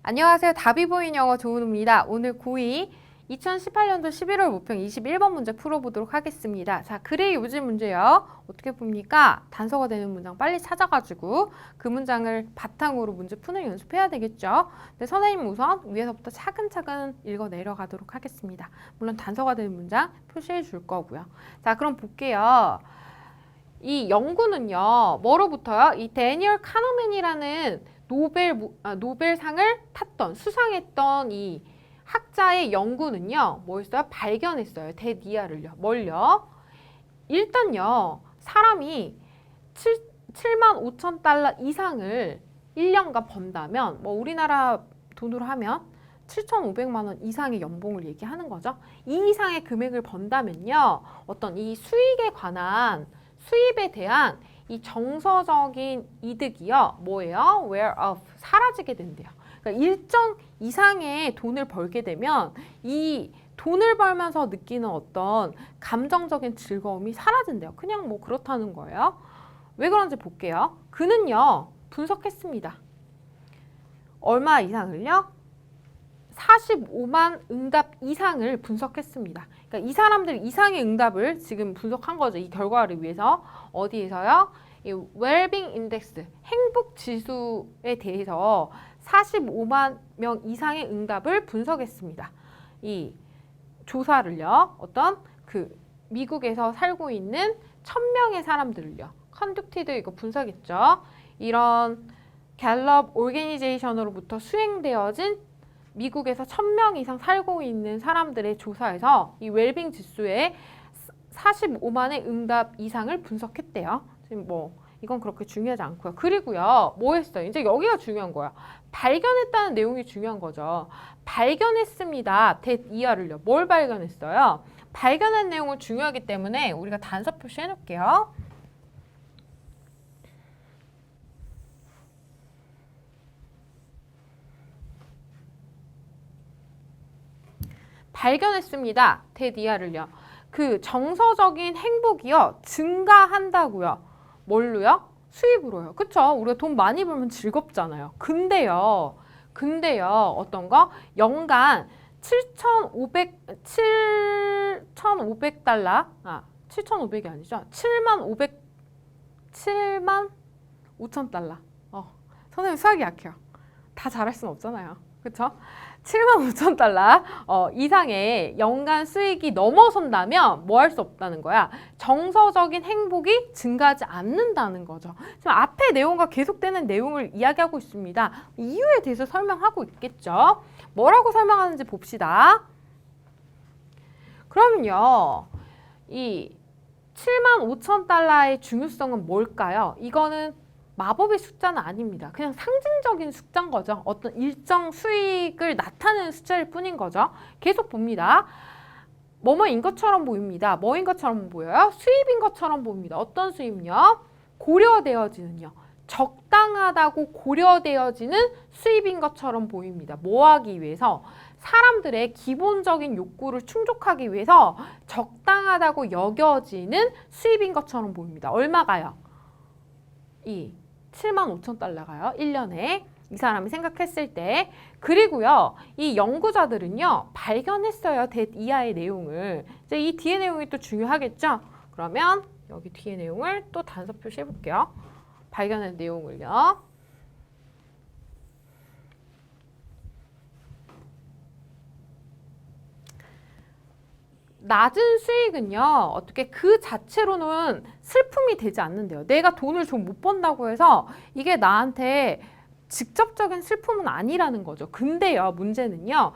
안녕하세요. 다비보인 영어 조은우입니다. 오늘 고2 2018년도 11월 모평 21번 문제 풀어보도록 하겠습니다. 자, 글의 요지 문제요. 어떻게 봅니까? 단서가 되는 문장 빨리 찾아가지고 그 문장을 바탕으로 문제 푸는 연습해야 되겠죠. 근데 선생님 우선 위에서부터 차근차근 읽어 내려가도록 하겠습니다. 물론 단서가 되는 문장 표시해 줄 거고요. 자, 그럼 볼게요. 이 연구는요. 뭐로부터요? 이 데니얼 카너맨이라는 노벨상을 탔던, 수상했던 이 학자의 연구는요. 뭐였어요? 발견했어요. 데니얼을요. 뭘요? 일단요. 사람이 7만 5천 달러 이상을 1년간 번다면 뭐 우리나라 돈으로 하면 7,500만 원 이상의 연봉을 얘기하는 거죠. 이 이상의 금액을 번다면요. 어떤 이 수입에 대한 이 정서적인 이득이요. 뭐예요? wear off. 사라지게 된대요. 그러니까 일정 이상의 돈을 벌게 되면 이 돈을 벌면서 느끼는 어떤 감정적인 즐거움이 사라진대요. 그냥 뭐 그렇다는 거예요. 왜 그런지 볼게요. 그는요. 분석했습니다. 얼마 이상을요? 45만 응답 이상을 분석했습니다. 그러니까 이 사람들 이상의 응답을 지금 분석한 거죠. 이 결과를 위해서. 어디에서요? 이 웰빙 인덱스, 행복 지수에 대해서 45만 명 이상의 응답을 분석했습니다. 이 조사를요. 어떤 그 미국에서 살고 있는 1,000명의 사람들을요. 컨덕티드 이거 분석했죠. 이런 갤럽 오르게니제이션으로부터 수행되어진 미국에서 1,000명 이상 살고 있는 사람들의 조사에서 이 웰빙 지수의 45만의 응답 이상을 분석했대요. 지금 뭐 이건 그렇게 중요하지 않고요. 그리고요. 뭐 했어요? 이제 여기가 중요한 거야. 발견했다는 내용이 중요한 거죠. 발견했습니다. 이하를요. 뭘 발견했어요? 발견한 내용은 중요하기 때문에 우리가 단서 표시해 놓을게요. 발견했습니다. 이하를요. 그 정서적인 행복이요. 증가한다고요. 뭘로요? 수입으로요. 그쵸? 우리가 돈 많이 벌면 즐겁잖아요. 근데요. 어떤 거? 연간 7,500달러. 7,500이 아니죠. 7만 5천 달러. 선생님 수학이 약해요. 다 잘할 수는 없잖아요. 그쵸? 7만 5천 달러 이상의 연간 수익이 넘어선다면 뭐 할 수 없다는 거야? 정서적인 행복이 증가하지 않는다는 거죠. 지금 앞에 내용과 계속되는 내용을 이야기하고 있습니다. 이유에 대해서 설명하고 있겠죠. 뭐라고 설명하는지 봅시다. 그럼요. 이 7만 5천 달러의 중요성은 뭘까요? 이거는 마법의 숫자는 아닙니다. 그냥 상징적인 숫자인 거죠. 어떤 일정 수익을 나타내는 숫자일 뿐인 거죠. 계속 봅니다. 뭐뭐인 것처럼 보입니다. 뭐인 것처럼 보여요? 수입인 것처럼 보입니다. 어떤 수입요? 고려되어지는요. 적당하다고 고려되어지는 수입인 것처럼 보입니다. 뭐 하기 위해서? 사람들의 기본적인 욕구를 충족하기 위해서 적당하다고 여겨지는 수입인 것처럼 보입니다. 얼마가요? 7만 5천 달러가요. 1년에. 이 사람이 생각했을 때. 그리고요. 이 연구자들은요. 발견했어요. 이하의 내용을. 이제 이 뒤에 내용이 또 중요하겠죠? 그러면 여기 뒤에 내용을 또 단서 표시해 볼게요. 발견한 내용을요. 낮은 수익은요. 어떻게 그 자체로는 슬픔이 되지 않는데요. 내가 돈을 좀 못 번다고 해서 이게 나한테 직접적인 슬픔은 아니라는 거죠. 근데요. 문제는요.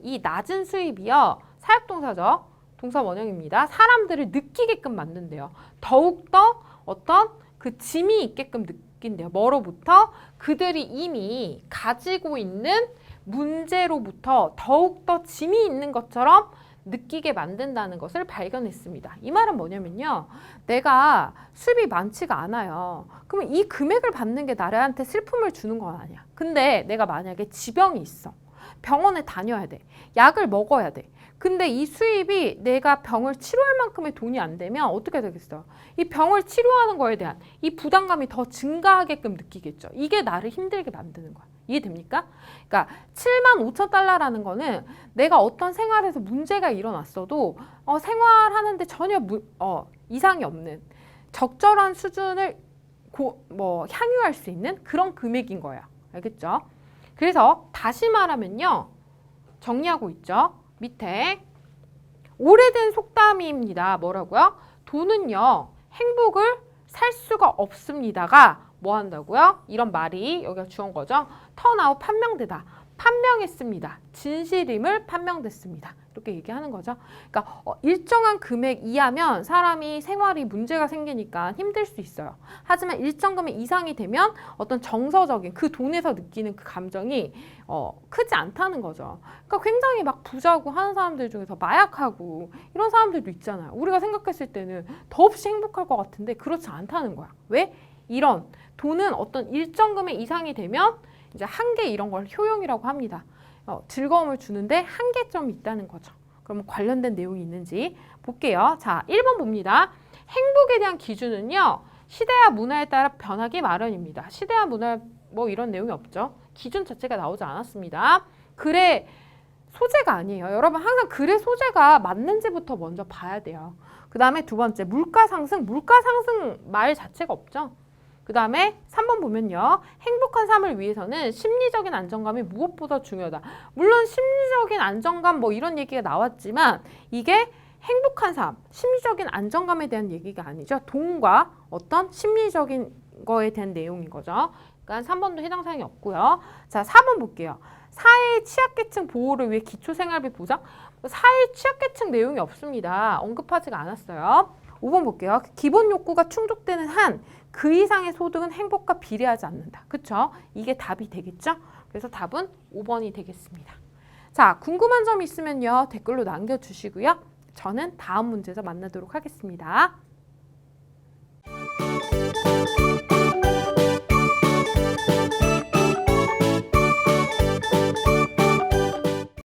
이 낮은 수입이요. 사역동사죠. 동사 원형입니다. 사람들을 느끼게끔 만든대요. 더욱더 어떤 그 짐이 있게끔 느낀대요. 뭐로부터? 그들이 이미 가지고 있는 문제로부터 더욱더 짐이 있는 것처럼 느끼게 만든다는 것을 발견했습니다. 이 말은 뭐냐면요. 내가 수입이 많지가 않아요. 그러면 이 금액을 받는 게 나한테 슬픔을 주는 건 아니야. 근데 내가 만약에 지병이 있어. 병원에 다녀야 돼. 약을 먹어야 돼. 근데 이 수입이 내가 병을 치료할 만큼의 돈이 안 되면 어떻게 되겠어요? 이 병을 치료하는 거에 대한 이 부담감이 더 증가하게끔 느끼겠죠. 이게 나를 힘들게 만드는 거야. 이해됩니까? 그러니까 75,000달러라는 거는 내가 어떤 생활에서 문제가 일어났어도 생활하는데 전혀 이상이 없는 적절한 수준을 향유할 수 있는 그런 금액인 거예요. 알겠죠? 그래서 다시 말하면요. 정리하고 있죠. 밑에 오래된 속담입니다. 뭐라고요? 돈은요. 행복을 살 수가 없습니다가 뭐 한다고요? 이런 말이 여기가 주어온 거죠. 턴아웃 판명되다. 판명했습니다. 진실임을 판명됐습니다. 이렇게 얘기하는 거죠. 그러니까 일정한 금액 이하면 사람이 생활이 문제가 생기니까 힘들 수 있어요. 하지만 일정 금액 이상이 되면 어떤 정서적인 그 돈에서 느끼는 그 감정이 크지 않다는 거죠. 그러니까 굉장히 막 부자고 하는 사람들 중에서 마약하고 이런 사람들도 있잖아요. 우리가 생각했을 때는 더없이 행복할 것 같은데 그렇지 않다는 거야. 왜? 이런 돈은 어떤 일정 금액 이상이 되면 이제 한계 이런 걸 효용이라고 합니다. 즐거움을 주는데 한계점이 있다는 거죠. 그러면 관련된 내용이 있는지 볼게요. 자, 1번 봅니다. 행복에 대한 기준은요. 시대와 문화에 따라 변하기 마련입니다. 시대와 문화 뭐 이런 내용이 없죠. 기준 자체가 나오지 않았습니다. 글의 소재가 아니에요. 여러분 항상 글의 소재가 맞는지부터 먼저 봐야 돼요. 그 다음에 두 번째 물가 상승 말 자체가 없죠. 그 다음에 3번 보면요. 행복한 삶을 위해서는 심리적인 안정감이 무엇보다 중요하다. 물론 심리적인 안정감 뭐 이런 얘기가 나왔지만 이게 행복한 삶, 심리적인 안정감에 대한 얘기가 아니죠. 돈과 어떤 심리적인 거에 대한 내용인 거죠. 그러니까 3번도 해당 사항이 없고요. 자, 4번 볼게요. 사회 취약계층 보호를 위해 기초생활비 보장? 사회 취약계층 내용이 없습니다. 언급하지가 않았어요. 5번 볼게요. 기본 욕구가 충족되는 한 그 이상의 소득은 행복과 비례하지 않는다. 그쵸? 이게 답이 되겠죠? 그래서 답은 5번이 되겠습니다. 자, 궁금한 점 있으면요. 댓글로 남겨주시고요. 저는 다음 문제에서 만나도록 하겠습니다.